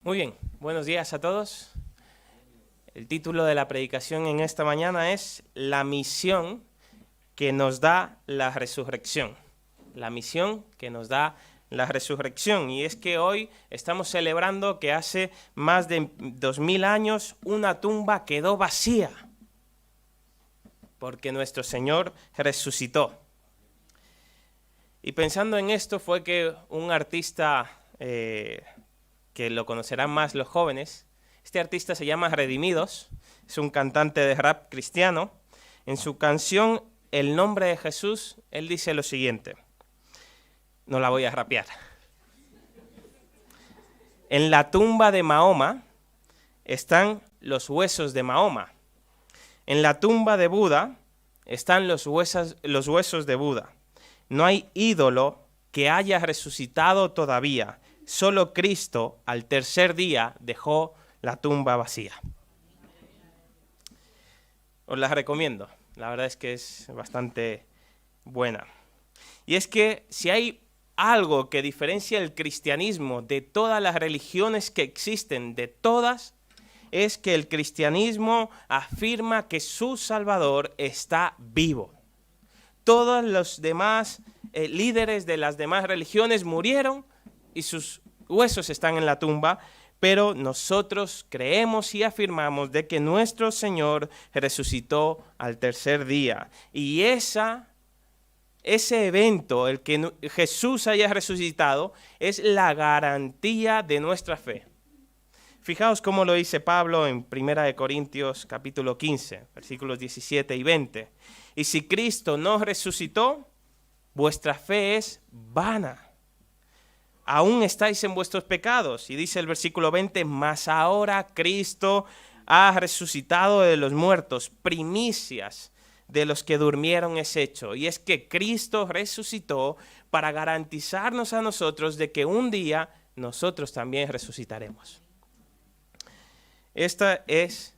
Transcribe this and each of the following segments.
Muy bien, buenos días a todos. El título de la predicación en esta mañana es La misión que nos da la resurrección. La misión que nos da la resurrección. Y es que hoy estamos celebrando que hace más de 2000 años una tumba quedó vacía, porque nuestro Señor resucitó. Y pensando en esto fue que un artista que lo conocerán más los jóvenes. Este artista se llama Redimidos, es un cantante de rap cristiano. En su canción El nombre de Jesús, él dice lo siguiente. No la voy a rapear. En la tumba de Mahoma están los huesos de Mahoma. En la tumba de Buda están los huesos de Buda. No hay ídolo que haya resucitado todavía. Solo Cristo al tercer día dejó la tumba vacía. Os la recomiendo, la verdad es que es bastante buena. Y es que si hay algo que diferencia el cristianismo de todas las religiones que existen, de todas, es que el cristianismo afirma que su Salvador está vivo. Todos los demás líderes de las demás religiones murieron y sus huesos están en la tumba, pero nosotros creemos y afirmamos de que nuestro Señor resucitó al tercer día. Y ese evento, el que Jesús haya resucitado, es la garantía de nuestra fe. Fijaos cómo lo dice Pablo en 1 Corintios capítulo 15, versículos 17 y 20. Y si Cristo no resucitó, vuestra fe es vana. Aún estáis en vuestros pecados. Y dice el versículo 20, mas ahora Cristo ha resucitado de los muertos, primicias de los que durmieron es hecho. Y es que Cristo resucitó para garantizarnos a nosotros de que un día nosotros también resucitaremos. Esta es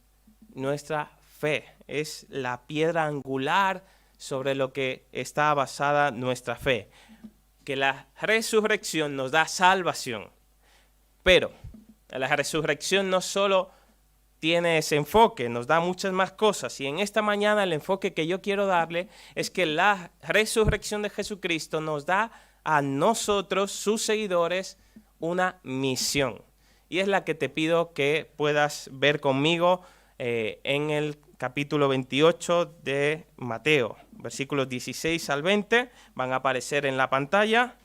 nuestra fe, es la piedra angular sobre lo que está basada nuestra fe. Que la resurrección nos da salvación, pero la resurrección no solo tiene ese enfoque, nos da muchas más cosas. Y en esta mañana el enfoque que yo quiero darle es que la resurrección de Jesucristo nos da a nosotros, sus seguidores, una misión. Y es la que te pido que puedas ver conmigo en el capítulo 28 de Mateo, versículos 16 al 20, van a aparecer en la pantalla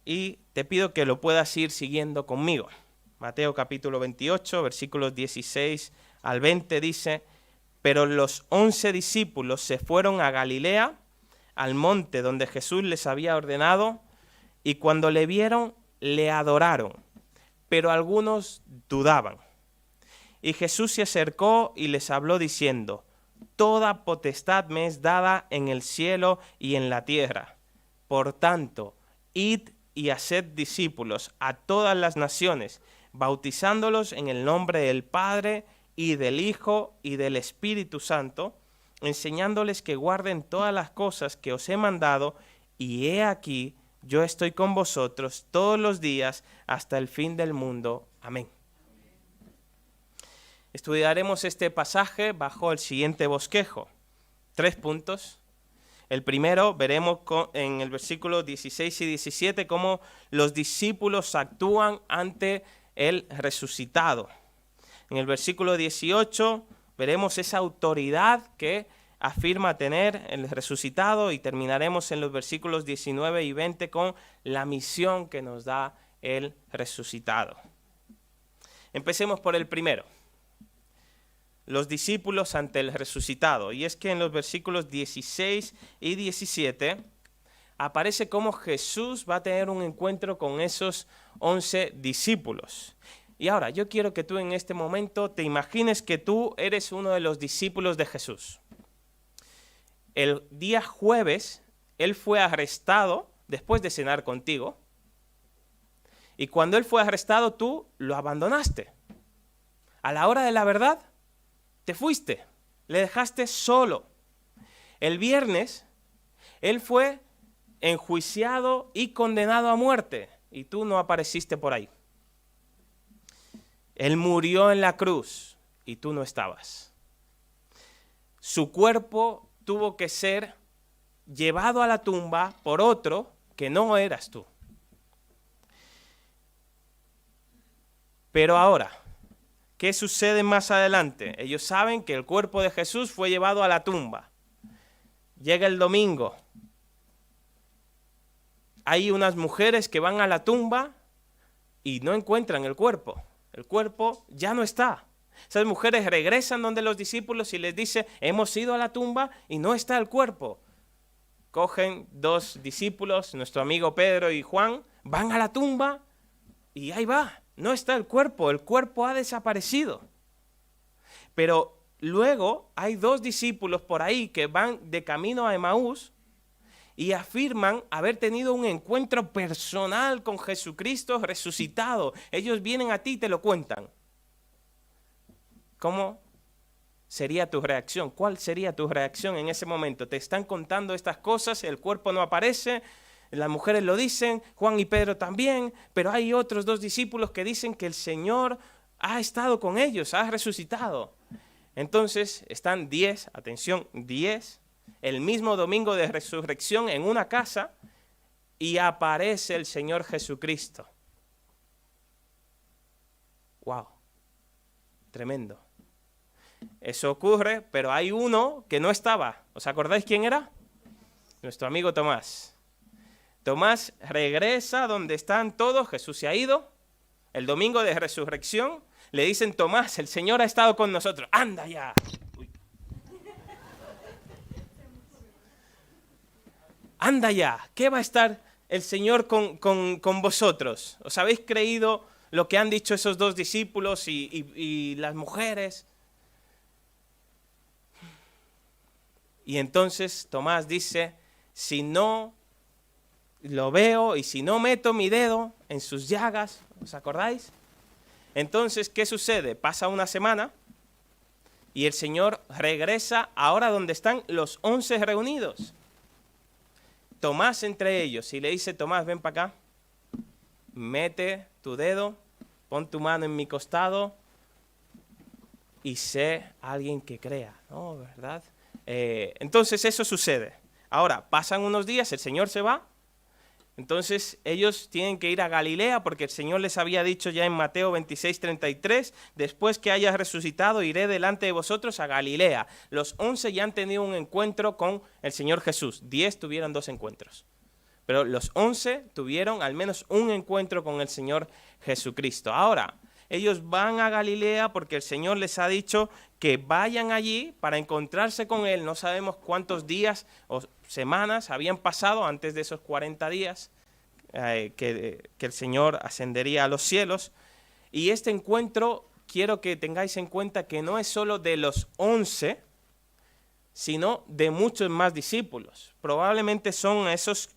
y te pido que lo puedas ir siguiendo conmigo. Mateo capítulo 28, versículos 16 al 20 dice, pero los 11 discípulos se fueron a Galilea, al monte donde Jesús les había ordenado, y cuando le vieron, le adoraron, pero algunos dudaban. Y Jesús se acercó y les habló diciendo, toda potestad me es dada en el cielo y en la tierra. Por tanto, id y haced discípulos a todas las naciones, bautizándolos en el nombre del Padre y del Hijo y del Espíritu Santo, enseñándoles que guarden todas las cosas que os he mandado, y he aquí, yo estoy con vosotros todos los días hasta el fin del mundo. Amén. Estudiaremos este pasaje bajo el siguiente bosquejo. 3 puntos. El primero, veremos en el versículo 16 y 17 cómo los discípulos actúan ante el resucitado. En el versículo 18 veremos esa autoridad que afirma tener el resucitado y terminaremos en los versículos 19 y 20 con la misión que nos da el resucitado. Empecemos por el primero. Los discípulos ante el resucitado. Y es que en los versículos 16 y 17 aparece cómo Jesús va a tener un encuentro con esos 11 discípulos. Y ahora, yo quiero que tú en este momento te imagines que tú eres uno de los discípulos de Jesús. El día jueves, él fue arrestado después de cenar contigo. Y cuando él fue arrestado, tú lo abandonaste. A la hora de la verdad, te fuiste, le dejaste solo. El viernes, él fue enjuiciado y condenado a muerte, y tú no apareciste por ahí. Él murió en la cruz y tú no estabas. Su cuerpo tuvo que ser llevado a la tumba por otro que no eras tú. Pero ahora, ¿qué sucede más adelante? Ellos saben que el cuerpo de Jesús fue llevado a la tumba. Llega el domingo. Hay unas mujeres que van a la tumba y no encuentran el cuerpo. El cuerpo ya no está. Esas mujeres regresan donde los discípulos y les dice, hemos ido a la tumba y no está el cuerpo. Cogen 2 discípulos, nuestro amigo Pedro y Juan, van a la tumba y ahí va, no está el cuerpo ha desaparecido. Pero luego hay 2 discípulos por ahí que van de camino a Emaús y afirman haber tenido un encuentro personal con Jesucristo resucitado. Ellos vienen a ti y te lo cuentan. ¿Cómo sería tu reacción? ¿Cuál sería tu reacción en ese momento? Te están contando estas cosas, el cuerpo no aparece, las mujeres lo dicen, Juan y Pedro también, pero hay otros 2 discípulos que dicen que el Señor ha estado con ellos, ha resucitado. Entonces están 10, atención, 10, el mismo domingo de resurrección en una casa y aparece el Señor Jesucristo. ¡Wow! Tremendo. Eso ocurre, pero hay uno que no estaba. ¿Os acordáis quién era? Nuestro amigo Tomás. Tomás regresa donde están todos, Jesús se ha ido. El domingo de resurrección le dicen, Tomás, el Señor ha estado con nosotros. ¡Anda ya! Uy. ¡Anda ya! ¿Qué va a estar el Señor con vosotros? ¿Os habéis creído lo que han dicho esos 2 discípulos y las mujeres? Y entonces Tomás dice, si no lo veo y si no meto mi dedo en sus llagas, ¿os acordáis? Entonces, ¿qué sucede? Pasa una semana y el Señor regresa ahora donde están los 11 reunidos. Tomás entre ellos y le dice, Tomás, ven para acá, mete tu dedo, pon tu mano en mi costado y sé alguien que crea, ¿no? ¿Verdad? Entonces eso sucede. Ahora, pasan unos días, el Señor se va, entonces ellos tienen que ir a Galilea porque el Señor les había dicho ya en Mateo 26:33, después que hayas resucitado iré delante de vosotros a Galilea. Los 11 ya han tenido un encuentro con el Señor Jesús, 10 tuvieron 2 encuentros, pero los 11 tuvieron al menos un encuentro con el Señor Jesucristo. Ahora, ellos van a Galilea porque el Señor les ha dicho que vayan allí para encontrarse con Él. No sabemos cuántos días o semanas habían pasado antes de esos 40 días que el Señor ascendería a los cielos. Y este encuentro, quiero que tengáis en cuenta que no es solo de los 11, sino de muchos más discípulos. Probablemente son esos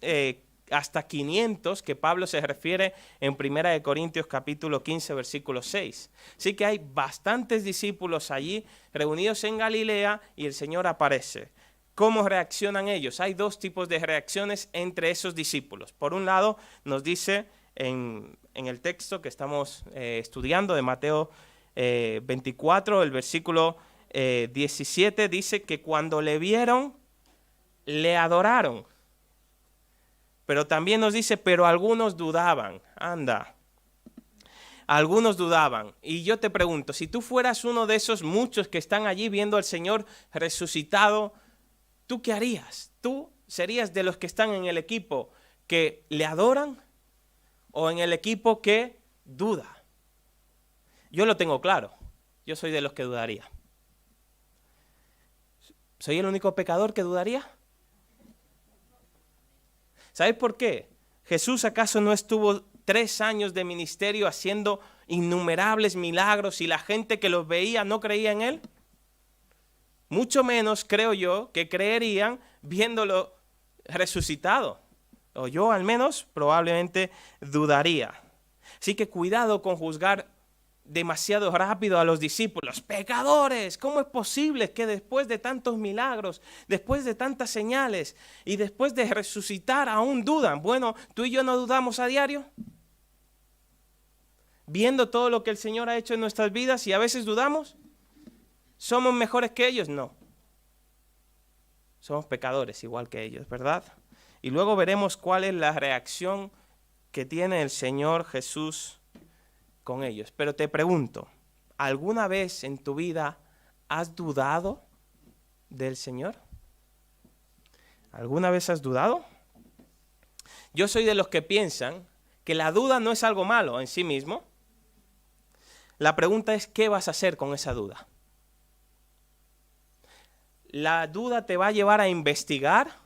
hasta 500 que Pablo se refiere en 1 Corintios capítulo 15, versículo 6. Así que hay bastantes discípulos allí reunidos en Galilea y el Señor aparece. ¿Cómo reaccionan ellos? Hay 2 tipos de reacciones entre esos discípulos. Por un lado, nos dice en el texto que estamos estudiando de Mateo 24, el versículo 17, dice que cuando le vieron, le adoraron. Pero también nos dice, pero algunos dudaban. Anda, algunos dudaban. Y yo te pregunto, si tú fueras uno de esos muchos que están allí viendo al Señor resucitado, ¿tú qué harías? ¿Tú serías de los que están en el equipo que le adoran o en el equipo que duda? Yo lo tengo claro, yo soy de los que dudaría. ¿Soy el único pecador que dudaría? ¿Sabes por qué? ¿Jesús acaso no estuvo 3 años de ministerio haciendo innumerables milagros y la gente que los veía no creía en Él? Mucho menos creo yo que creerían viéndolo resucitado. O yo al menos probablemente dudaría. Así que cuidado con juzgar demasiado rápido a los discípulos. ¡Pecadores! ¿Cómo es posible que después de tantos milagros, después de tantas señales y después de resucitar aún dudan? Bueno, ¿tú y yo no dudamos a diario? viendo todo lo que el Señor ha hecho en nuestras vidas y a veces dudamos? ¿Somos mejores que ellos? No. Somos pecadores igual que ellos, ¿verdad? Y luego veremos cuál es la reacción que tiene el Señor Jesús con ellos. Pero te pregunto, ¿alguna vez en tu vida has dudado del Señor? ¿Alguna vez has dudado? Yo soy de los que piensan que la duda no es algo malo en sí mismo. La pregunta es, ¿qué vas a hacer con esa duda? La duda te va a llevar a investigar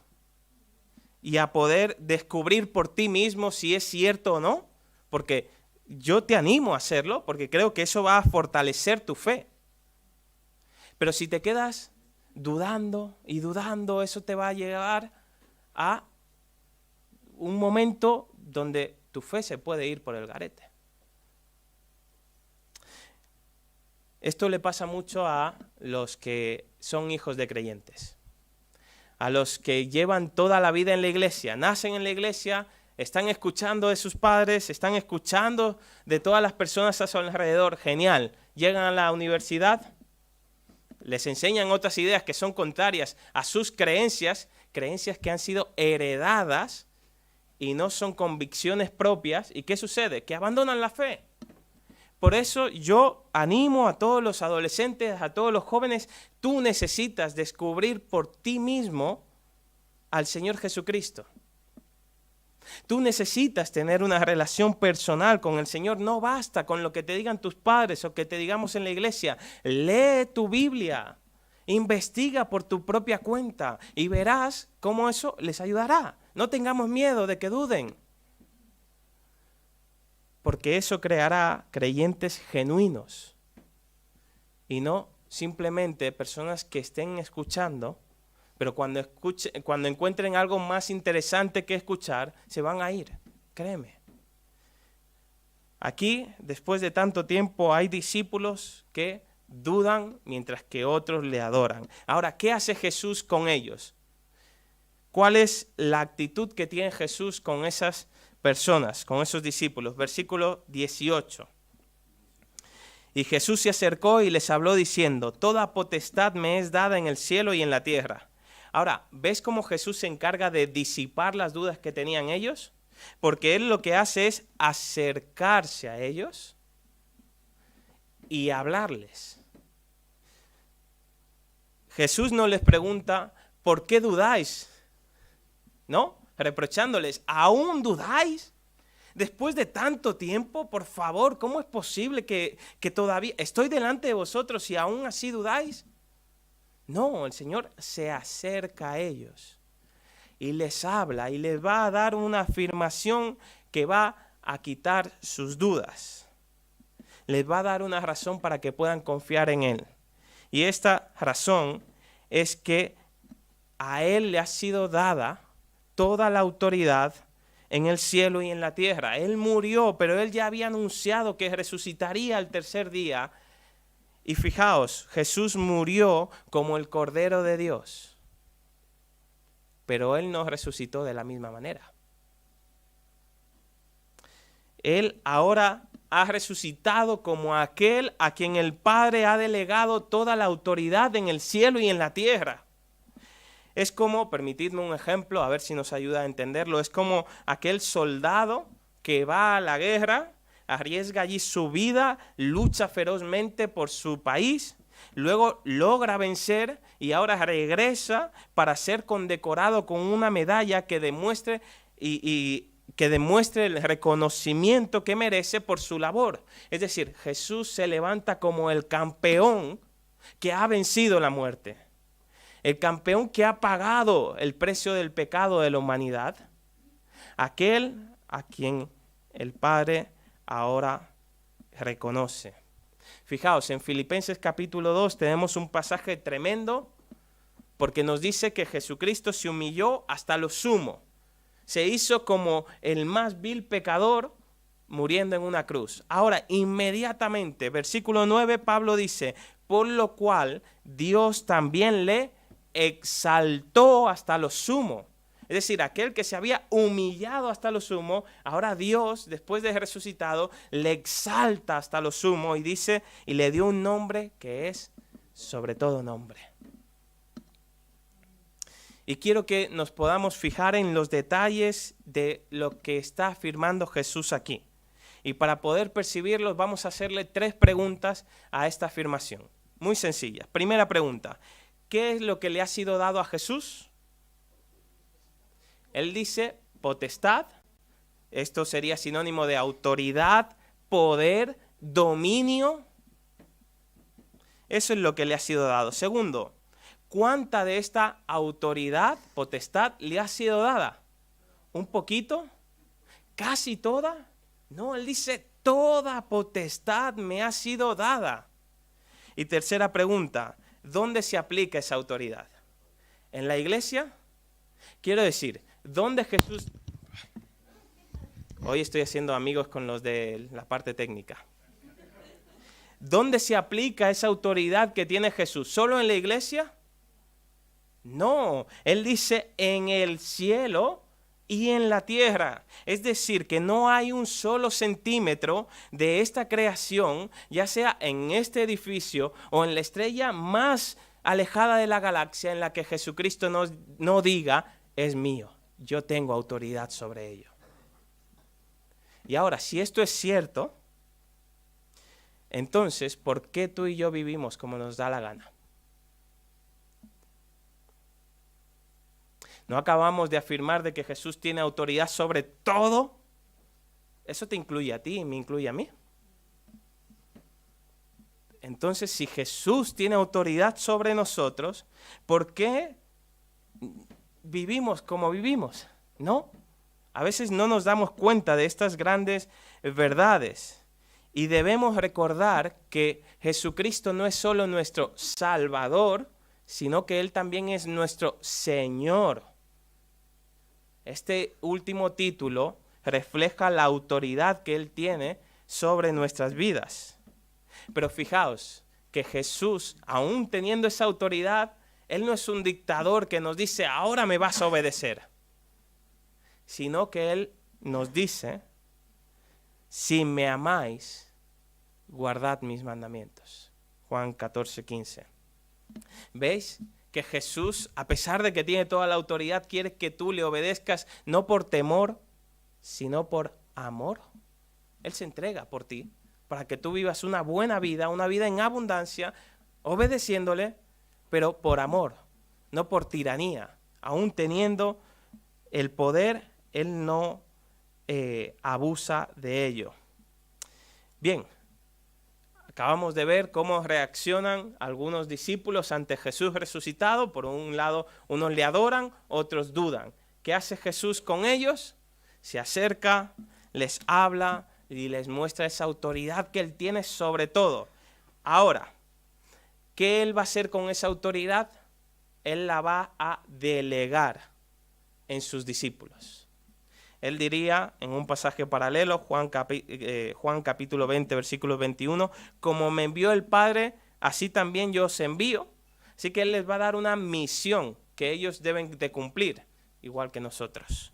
y a poder descubrir por ti mismo si es cierto o no, porque yo te animo a hacerlo, porque creo que eso va a fortalecer tu fe. Pero si te quedas dudando y dudando, eso te va a llevar a un momento donde tu fe se puede ir por el garete. Esto le pasa mucho a los que son hijos de creyentes, a los que llevan toda la vida en la iglesia, nacen en la iglesia, están escuchando de sus padres, están escuchando de todas las personas a su alrededor, genial, llegan a la universidad, les enseñan otras ideas que son contrarias a sus creencias, creencias que han sido heredadas y no son convicciones propias. ¿Y qué sucede? Que abandonan la fe. Por eso yo animo a todos los adolescentes, a todos los jóvenes, tú necesitas descubrir por ti mismo al Señor Jesucristo. Tú necesitas tener una relación personal con el Señor. No basta con lo que te digan tus padres o que te digamos en la iglesia. Lee tu Biblia, investiga por tu propia cuenta y verás cómo eso les ayudará. No tengamos miedo de que duden, porque eso creará creyentes genuinos y no simplemente personas que estén escuchando, pero cuando encuentren algo más interesante que escuchar, se van a ir, créeme. Aquí, después de tanto tiempo, hay discípulos que dudan mientras que otros le adoran. Ahora, ¿qué hace Jesús con ellos? ¿Cuál es la actitud que tiene Jesús con esas personas, con esos discípulos? Versículo 18. Y Jesús se acercó y les habló diciendo, toda potestad me es dada en el cielo y en la tierra. Ahora, ¿ves cómo Jesús se encarga de disipar las dudas que tenían ellos? Porque Él lo que hace es acercarse a ellos y hablarles. Jesús no les pregunta, ¿por qué dudáis? ¿No? Reprochándoles, ¿aún dudáis? Después de tanto tiempo, por favor, ¿cómo es posible que todavía estoy delante de vosotros y aún así dudáis? No, el Señor se acerca a ellos y les habla y les va a dar una afirmación que va a quitar sus dudas. Les va a dar una razón para que puedan confiar en Él. Y esta razón es que a Él le ha sido dada toda la autoridad en el cielo y en la tierra. Él murió, pero Él ya había anunciado que resucitaría al tercer día. Y fijaos, Jesús murió como el Cordero de Dios, pero Él no resucitó de la misma manera. Él ahora ha resucitado como aquel a quien el Padre ha delegado toda la autoridad en el cielo y en la tierra. Es como, permitidme un ejemplo, a ver si nos ayuda a entenderlo, es como aquel soldado que va a la guerra, arriesga allí su vida, lucha ferozmente por su país, luego logra vencer y ahora regresa para ser condecorado con una medalla que demuestre que demuestre el reconocimiento que merece por su labor. Es decir, Jesús se levanta como el campeón que ha vencido la muerte, el campeón que ha pagado el precio del pecado de la humanidad, aquel a quien el Padre ahora reconoce. Fijaos, en Filipenses capítulo 2 tenemos un pasaje tremendo porque nos dice que Jesucristo se humilló hasta lo sumo. Se hizo como el más vil pecador muriendo en una cruz. Ahora, inmediatamente, versículo 9, Pablo dice, por lo cual Dios también le exaltó hasta lo sumo. Es decir, aquel que se había humillado hasta lo sumo, ahora Dios, después de resucitado, le exalta hasta lo sumo y dice, y le dio un nombre que es sobre todo nombre. Y quiero que nos podamos fijar en los detalles de lo que está afirmando Jesús aquí. Y para poder percibirlos vamos a hacerle 3 preguntas a esta afirmación. Muy sencillas. Primera pregunta, ¿qué es lo que le ha sido dado a Jesús? Él dice potestad. Esto sería sinónimo de autoridad, poder, dominio. Eso es lo que le ha sido dado. Segundo, ¿cuánta de esta autoridad, potestad, le ha sido dada? ¿Un poquito? ¿Casi toda? No, él dice, toda potestad me ha sido dada. Y tercera pregunta, ¿dónde se aplica esa autoridad? ¿En la iglesia? Quiero decir, ¿dónde Jesús... Hoy estoy haciendo amigos con los de la parte técnica. ¿Dónde se aplica esa autoridad que tiene Jesús? ¿Solo en la iglesia? No, él dice en el cielo y en la tierra. Es decir, que no hay un solo centímetro de esta creación, ya sea en este edificio o en la estrella más alejada de la galaxia, en la que Jesucristo no diga, es mío, yo tengo autoridad sobre ello. Y ahora, si esto es cierto, entonces, ¿por qué tú y yo vivimos como nos da la gana? ¿No acabamos de afirmar de que Jesús tiene autoridad sobre todo? Eso te incluye a ti y me incluye a mí. Entonces, si Jesús tiene autoridad sobre nosotros, ¿por qué vivimos como vivimos? ¿No? A veces no nos damos cuenta de estas grandes verdades. Y debemos recordar que Jesucristo no es solo nuestro Salvador, sino que Él también es nuestro Señor. Este último título refleja la autoridad que Él tiene sobre nuestras vidas. Pero fijaos que Jesús, aún teniendo esa autoridad, Él no es un dictador que nos dice, ahora me vas a obedecer. Sino que Él nos dice, si me amáis, guardad mis mandamientos. Juan 14:15. ¿Veis? Que Jesús, a pesar de que tiene toda la autoridad, quiere que tú le obedezcas no por temor, sino por amor. Él se entrega por ti, para que tú vivas una buena vida, una vida en abundancia, obedeciéndole, pero por amor, no por tiranía. Aún teniendo el poder, Él no abusa de ello. Bien. Acabamos de ver cómo reaccionan algunos discípulos ante Jesús resucitado. Por un lado, unos le adoran, otros dudan. ¿Qué hace Jesús con ellos? Se acerca, les habla y les muestra esa autoridad que Él tiene sobre todo. Ahora, ¿qué Él va a hacer con esa autoridad? Él la va a delegar en sus discípulos. Él diría en un pasaje paralelo, Juan capítulo 20, versículo 21, como me envió el Padre, así también yo os envío. Así que Él les va a dar una misión que ellos deben de cumplir, igual que nosotros.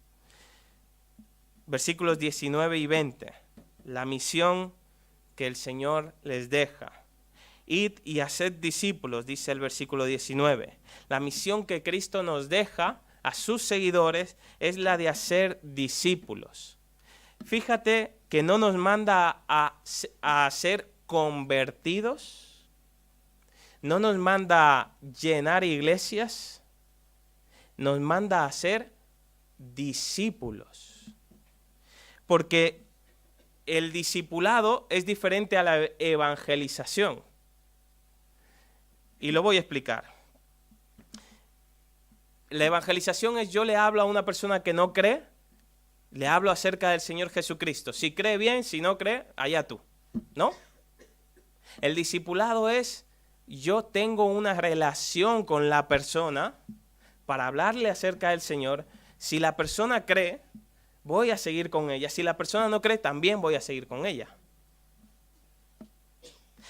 Versículos 19 y 20, la misión que el Señor les deja. Id y haced discípulos, dice el versículo 19. La misión que Cristo nos deja a sus seguidores es la de hacer discípulos. Fíjate que no nos manda a ser convertidos, no nos manda llenar iglesias, nos manda a ser discípulos. Porque el discipulado es diferente a la evangelización. Y lo voy a explicar. La evangelización es yo le hablo a una persona que no cree, le hablo acerca del Señor Jesucristo. Si cree bien, si no cree, allá tú, ¿no? El discipulado es yo tengo una relación con la persona para hablarle acerca del Señor. Si la persona cree, voy a seguir con ella. Si la persona no cree, también voy a seguir con ella.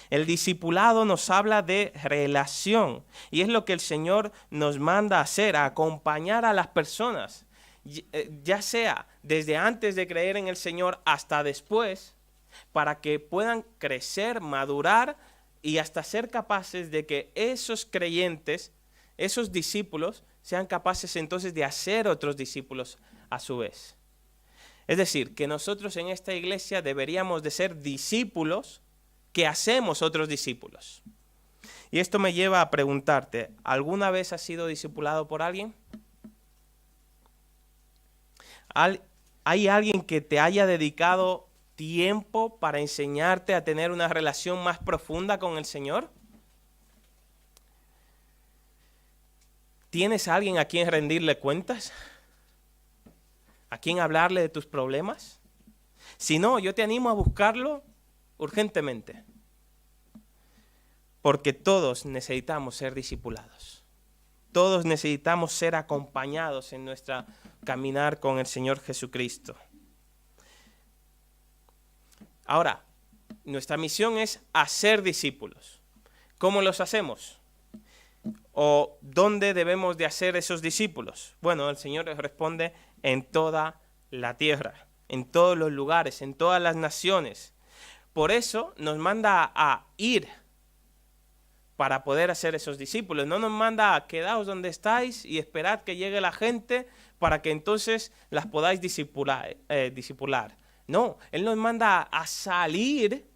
El discipulado nos habla de relación y es lo que el Señor nos manda a hacer, a acompañar a las personas. ya sea desde antes de creer en el Señor hasta después, para que puedan crecer, madurar y hasta ser capaces de que esos creyentes, esos discípulos, sean capaces entonces de hacer otros discípulos a su vez. Es decir, que nosotros en esta iglesia deberíamos de ser discípulos que hacemos otros discípulos. Y esto me lleva a preguntarte, ¿alguna vez has sido discipulado por alguien? ¿Hay alguien que te haya dedicado tiempo para enseñarte a tener una relación más profunda con el Señor? ¿Tienes a alguien a quien rendirle cuentas? ¿A quien hablarle de tus problemas? Si no, yo te animo a buscarlo urgentemente. Porque todos necesitamos ser discipulados. Todos necesitamos ser acompañados en nuestra caminar con el Señor Jesucristo. Ahora, nuestra misión es hacer discípulos. ¿Cómo los hacemos? ¿O dónde debemos de hacer esos discípulos? Bueno, el Señor les responde: en toda la tierra, en todos los lugares, en todas las naciones. Por eso nos manda a ir para poder hacer esos discípulos. No nos manda a quedaos donde estáis y esperad que llegue la gente para que entonces las podáis discipular. No, Él nos manda a salir.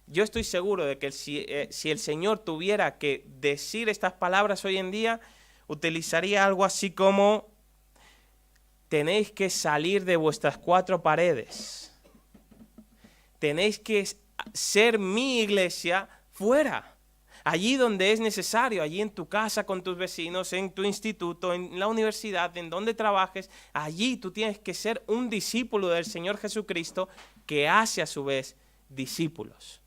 Yo estoy seguro de que si el Señor tuviera que decir estas palabras hoy en día, utilizaría algo así como: tenéis que salir de vuestras cuatro paredes. Tenéis que ser mi iglesia fuera. Allí donde es necesario, allí en tu casa con tus vecinos, en tu instituto, en la universidad, en donde trabajes, allí tú tienes que ser un discípulo del Señor Jesucristo que hace a su vez discípulos.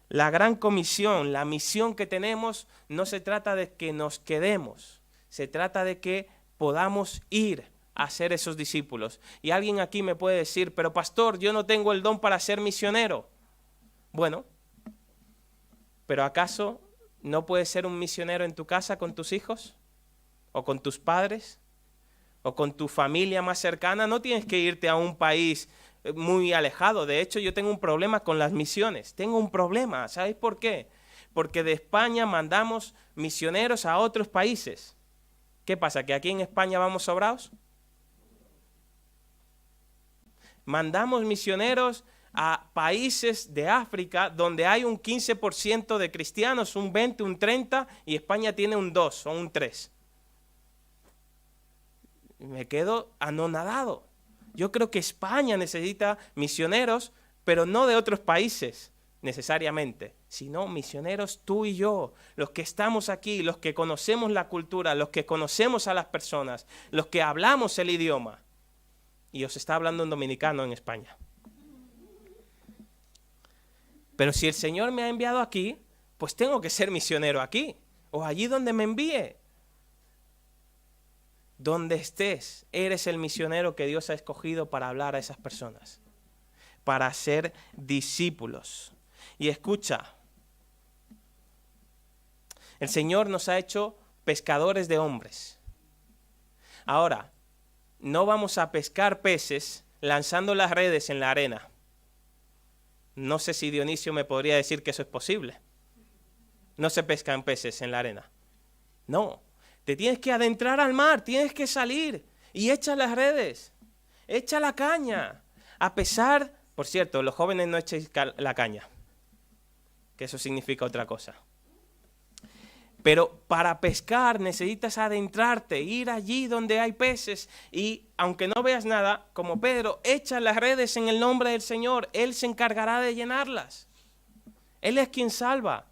La gran comisión, la misión que tenemos, no se trata de que nos quedemos, se trata de que podamos ir a ser esos discípulos. Y alguien aquí me puede decir: pero pastor, yo no tengo el don para ser misionero. Bueno, ¿pero acaso no puedes ser un misionero en tu casa con tus hijos? ¿O con tus padres? ¿O con tu familia más cercana? No tienes que irte a un país muy alejado. De hecho, yo tengo un problema con las misiones. Tengo un problema. ¿Sabéis por qué? Porque de España mandamos misioneros a otros países. ¿Qué pasa? ¿Que aquí en España vamos sobrados? Mandamos misioneros a países de África donde hay un 15% de cristianos, un 20, un 30, y España tiene un 2 o un 3. Me quedo anonadado. Yo creo que España necesita misioneros, pero no de otros países necesariamente, sino misioneros tú y yo, los que estamos aquí, los que conocemos la cultura, los que conocemos a las personas, los que hablamos el idioma. Y os está hablando un dominicano en España. Pero si el Señor me ha enviado aquí, pues tengo que ser misionero aquí, o allí donde me envíe. Donde estés, eres el misionero que Dios ha escogido para hablar a esas personas, para ser discípulos. Y escucha, el Señor nos ha hecho pescadores de hombres. Ahora, no vamos a pescar peces lanzando las redes en la arena. No sé si Dionisio me podría decir que eso es posible. No se pescan peces en la arena. No, te tienes que adentrar al mar, tienes que salir y echa las redes, echa la caña. A pesar, por cierto, los jóvenes no echéis la caña, que eso significa otra cosa. Pero para pescar necesitas adentrarte, ir allí donde hay peces y aunque no veas nada, como Pedro, echa las redes en el nombre del Señor. Él se encargará de llenarlas. Él es quien salva.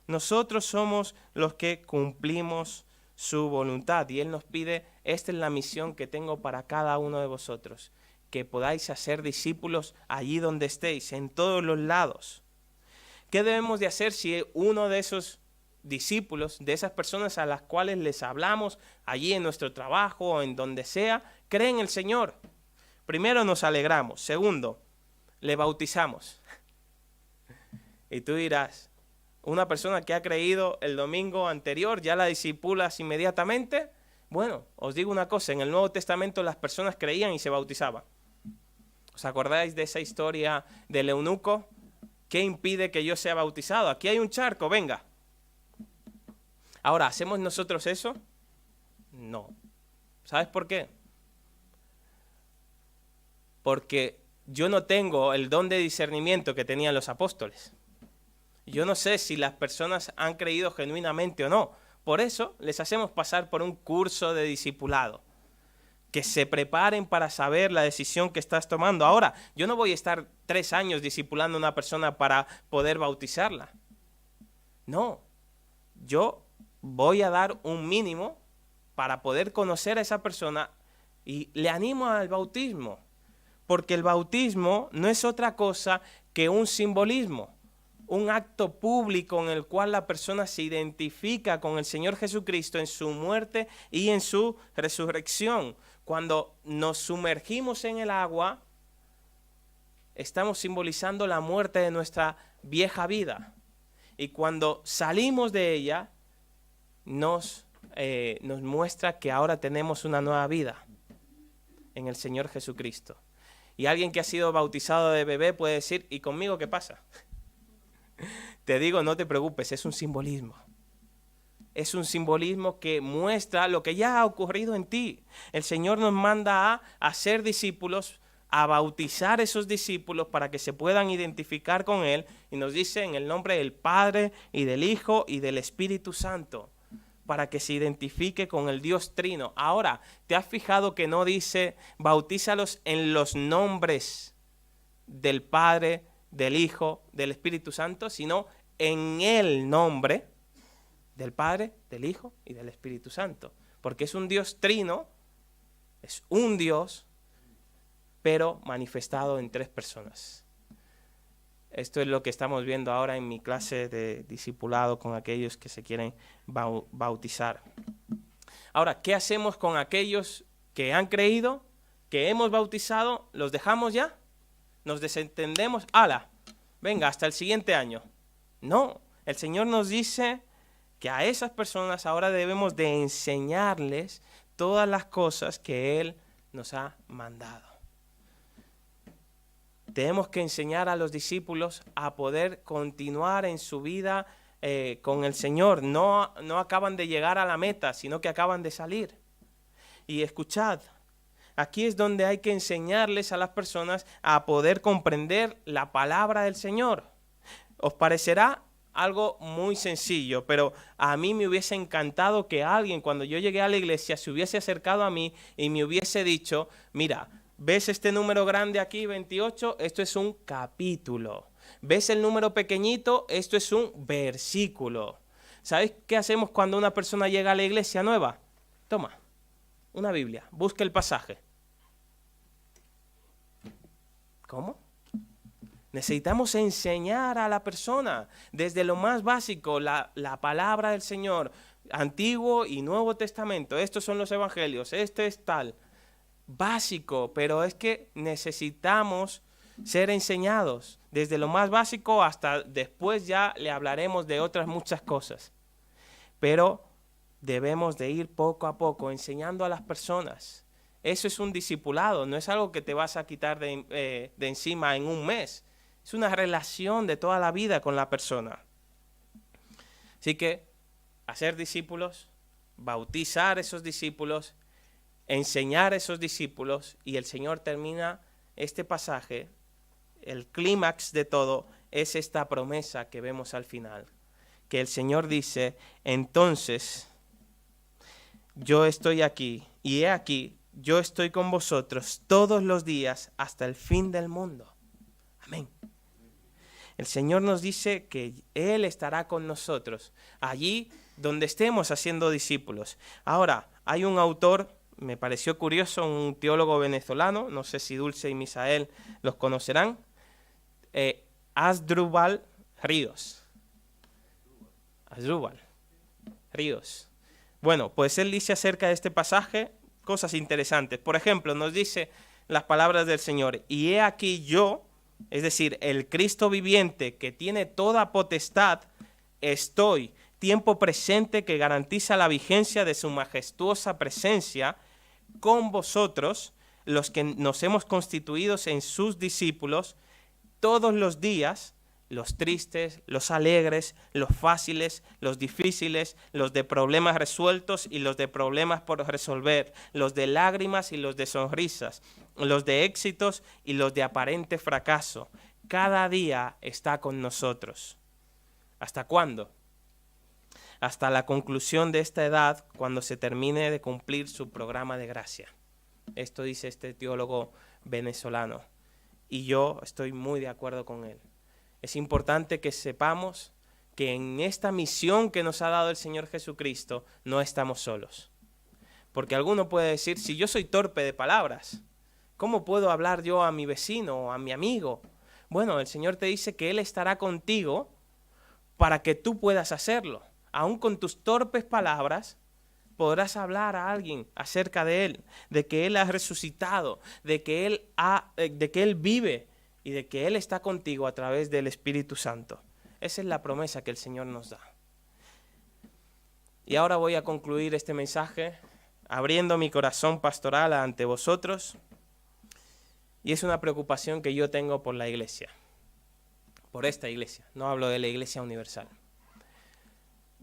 Nosotros somos los que cumplimos su voluntad y Él nos pide: esta es la misión que tengo para cada uno de vosotros, que podáis hacer discípulos allí donde estéis, en todos los lados. ¿Qué debemos de hacer si uno de esos discípulos, de esas personas a las cuales les hablamos allí en nuestro trabajo o en donde sea, creen en el Señor? Primero, nos alegramos. Segundo, le bautizamos. Y tú dirás: una persona que ha creído el domingo anterior, ¿ya la discipulas inmediatamente? Bueno, os digo una cosa, en el Nuevo Testamento las personas creían y se bautizaban. ¿Os acordáis de esa historia del eunuco? ¿Qué impide que yo sea bautizado? Aquí hay un charco, venga. Ahora, ¿hacemos nosotros eso? No. ¿Sabes por qué? Porque yo no tengo el don de discernimiento que tenían los apóstoles. Yo no sé si las personas han creído genuinamente o no. Por eso les hacemos pasar por un curso de discipulado. Que se preparen para saber la decisión que estás tomando. Ahora, yo no voy a estar 3 años discipulando a una persona para poder bautizarla. No, yo voy a dar un mínimo para poder conocer a esa persona y le animo al bautismo. Porque el bautismo no es otra cosa que un simbolismo, un acto público en el cual la persona se identifica con el Señor Jesucristo en su muerte y en su resurrección. Cuando nos sumergimos en el agua, estamos simbolizando la muerte de nuestra vieja vida. Y cuando salimos de ella, nos muestra que ahora tenemos una nueva vida en el Señor Jesucristo. Y alguien que ha sido bautizado de bebé puede decir, ¿y conmigo qué pasa? Te digo, no te preocupes, es un simbolismo. Es un simbolismo que muestra lo que ya ha ocurrido en ti. El Señor nos manda a hacer discípulos, a bautizar esos discípulos para que se puedan identificar con Él. Y nos dice en el nombre del Padre y del Hijo y del Espíritu Santo, para que se identifique con el Dios Trino. Ahora, ¿te has fijado que no dice bautízalos en los nombres del Padre, del Hijo, del Espíritu Santo, sino en el nombre del Padre, del Hijo y del Espíritu Santo? Porque es un Dios trino, es un Dios, pero manifestado en 3 personas. Esto es lo que estamos viendo ahora en mi clase de discipulado con aquellos que se quieren bautizar. Ahora, ¿qué hacemos con aquellos que han creído, que hemos bautizado? ¿Los dejamos ya? ¿Nos desentendemos? ¡Hala! Venga, hasta el siguiente año. No, el Señor nos dice que a esas personas ahora debemos de enseñarles todas las cosas que Él nos ha mandado. Tenemos que enseñar a los discípulos a poder continuar en su vida con el Señor. No acaban de llegar a la meta, sino que acaban de salir. Y escuchad, aquí es donde hay que enseñarles a las personas a poder comprender la palabra del Señor. Os parecerá algo muy sencillo, pero a mí me hubiese encantado que alguien, cuando yo llegué a la iglesia, se hubiese acercado a mí y me hubiese dicho, mira, ¿ves este número grande aquí, 28? Esto es un capítulo. ¿Ves el número pequeñito? Esto es un versículo. ¿Sabéis qué hacemos cuando una persona llega a la iglesia nueva? Toma, una Biblia, busca el pasaje. ¿Cómo? Necesitamos enseñar a la persona desde lo más básico, la palabra del Señor, Antiguo y Nuevo Testamento. Estos son los evangelios, este es tal. Básico, pero es que necesitamos ser enseñados desde lo más básico hasta después ya le hablaremos de otras muchas cosas. Pero debemos de ir poco a poco enseñando a las personas. Eso es un discipulado, no es algo que te vas a quitar de encima en un mes. Es una relación de toda la vida con la persona. Así que hacer discípulos, bautizar esos discípulos, enseñar a esos discípulos, y el Señor termina este pasaje, el clímax de todo es esta promesa que vemos al final, que el Señor dice, entonces yo estoy aquí, y he aquí, yo estoy con vosotros todos los días hasta el fin del mundo. Amén. El Señor nos dice que Él estará con nosotros, allí donde estemos haciendo discípulos. Ahora, hay un autor, me pareció curioso, un teólogo venezolano, no sé si Dulce y Misael los conocerán, Asdrúbal Ríos. Asdrúbal Ríos. Bueno, pues él dice acerca de este pasaje cosas interesantes. Por ejemplo, nos dice las palabras del Señor, y he aquí yo, es decir, el Cristo viviente que tiene toda potestad, estoy tiempo presente que garantiza la vigencia de su majestuosa presencia con vosotros, los que nos hemos constituido en sus discípulos, todos los días, los tristes, los alegres, los fáciles, los difíciles, los de problemas resueltos y los de problemas por resolver, los de lágrimas y los de sonrisas, los de éxitos y los de aparente fracaso. Cada día está con nosotros. ¿Hasta cuándo? Hasta la conclusión de esta edad, cuando se termine de cumplir su programa de gracia. Esto dice este teólogo venezolano, y yo estoy muy de acuerdo con él. Es importante que sepamos que en esta misión que nos ha dado el Señor Jesucristo no estamos solos. Porque alguno puede decir, si yo soy torpe de palabras, ¿cómo puedo hablar yo a mi vecino o a mi amigo? Bueno, el Señor te dice que Él estará contigo para que tú puedas hacerlo. Aún con tus torpes palabras, podrás hablar a alguien acerca de Él, de que Él ha resucitado, de que Él vive y de que Él está contigo a través del Espíritu Santo. Esa es la promesa que el Señor nos da. Y ahora voy a concluir este mensaje abriendo mi corazón pastoral ante vosotros. Y es una preocupación que yo tengo por la iglesia, por esta iglesia. No hablo de la iglesia universal.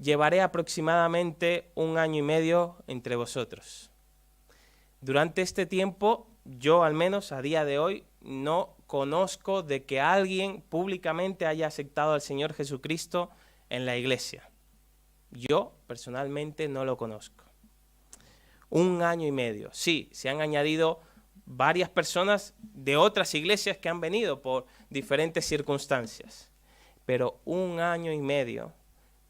Llevaré aproximadamente 1 año y medio entre vosotros. Durante este tiempo, yo al menos a día de hoy, no conozco de que alguien públicamente haya aceptado al Señor Jesucristo en la iglesia. Yo personalmente no lo conozco. 1 año y medio. Sí, se han añadido varias personas de otras iglesias que han venido por diferentes circunstancias. Pero 1 año y medio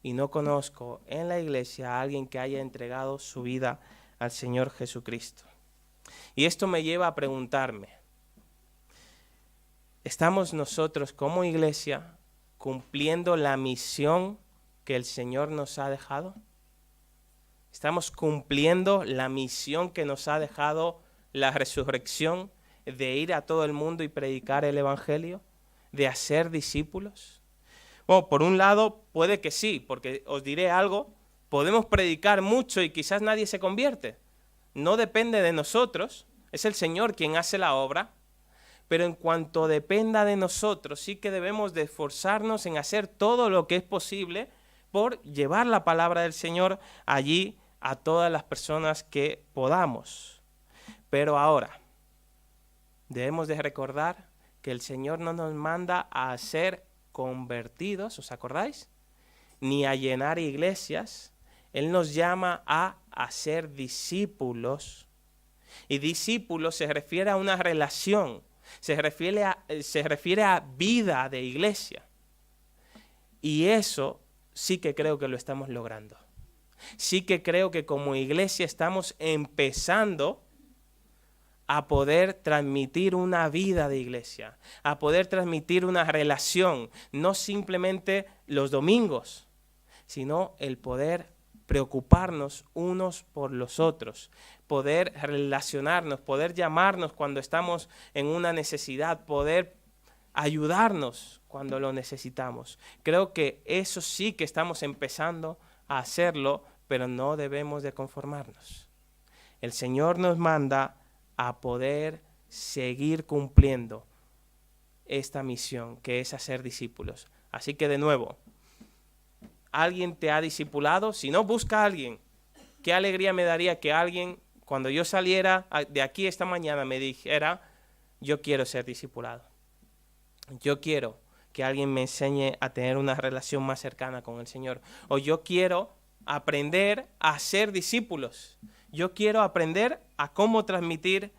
y no conozco en la iglesia a alguien que haya entregado su vida al Señor Jesucristo. Y esto me lleva a preguntarme, ¿estamos nosotros como iglesia cumpliendo la misión que el Señor nos ha dejado? ¿Estamos cumpliendo la misión que nos ha dejado la resurrección de ir a todo el mundo y predicar el Evangelio? ¿De hacer discípulos? Bueno, por un lado puede que sí, porque os diré algo, podemos predicar mucho y quizás nadie se convierte. No depende de nosotros, es el Señor quien hace la obra, pero en cuanto dependa de nosotros, sí que debemos de esforzarnos en hacer todo lo que es posible por llevar la palabra del Señor allí a todas las personas que podamos. Pero ahora, debemos de recordar que el Señor no nos manda a ser convertidos, ¿os acordáis? Ni a llenar iglesias. Él nos llama a hacer discípulos. Y discípulos se refiere a una relación, se refiere a vida de iglesia. Y eso sí que creo que lo estamos logrando. Sí que creo que como iglesia estamos empezando a poder transmitir una vida de iglesia, a poder transmitir una relación, no simplemente los domingos, sino el poder preocuparnos unos por los otros, poder relacionarnos, poder llamarnos cuando estamos en una necesidad, poder ayudarnos cuando lo necesitamos. Creo que eso sí que estamos empezando a hacerlo, pero no debemos de conformarnos. El Señor nos manda a poder seguir cumpliendo esta misión, que es hacer discípulos. Así que de nuevo, ¿alguien te ha discipulado? Si no, busca a alguien. Qué alegría me daría que alguien, cuando yo saliera de aquí esta mañana, me dijera, yo quiero ser discipulado. Yo quiero que alguien me enseñe a tener una relación más cercana con el Señor. O yo quiero aprender a ser discípulos. Yo quiero aprender a cómo transmitir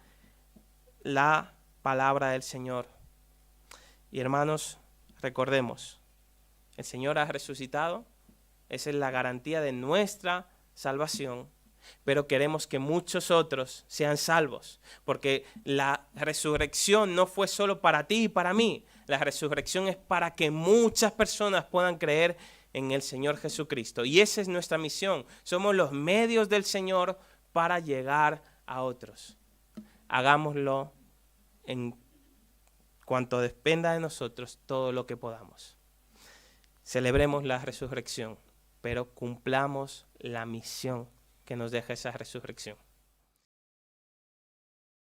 la palabra del Señor. Y hermanos, recordemos, el Señor ha resucitado, esa es la garantía de nuestra salvación, pero queremos que muchos otros sean salvos, porque la resurrección no fue solo para ti y para mí, la resurrección es para que muchas personas puedan creer en el Señor Jesucristo. Y esa es nuestra misión, somos los medios del Señor para llegar a otros. Hagámoslo en cuanto dependa de nosotros todo lo que podamos. Celebremos la resurrección pero cumplamos la misión que nos deja esa resurrección.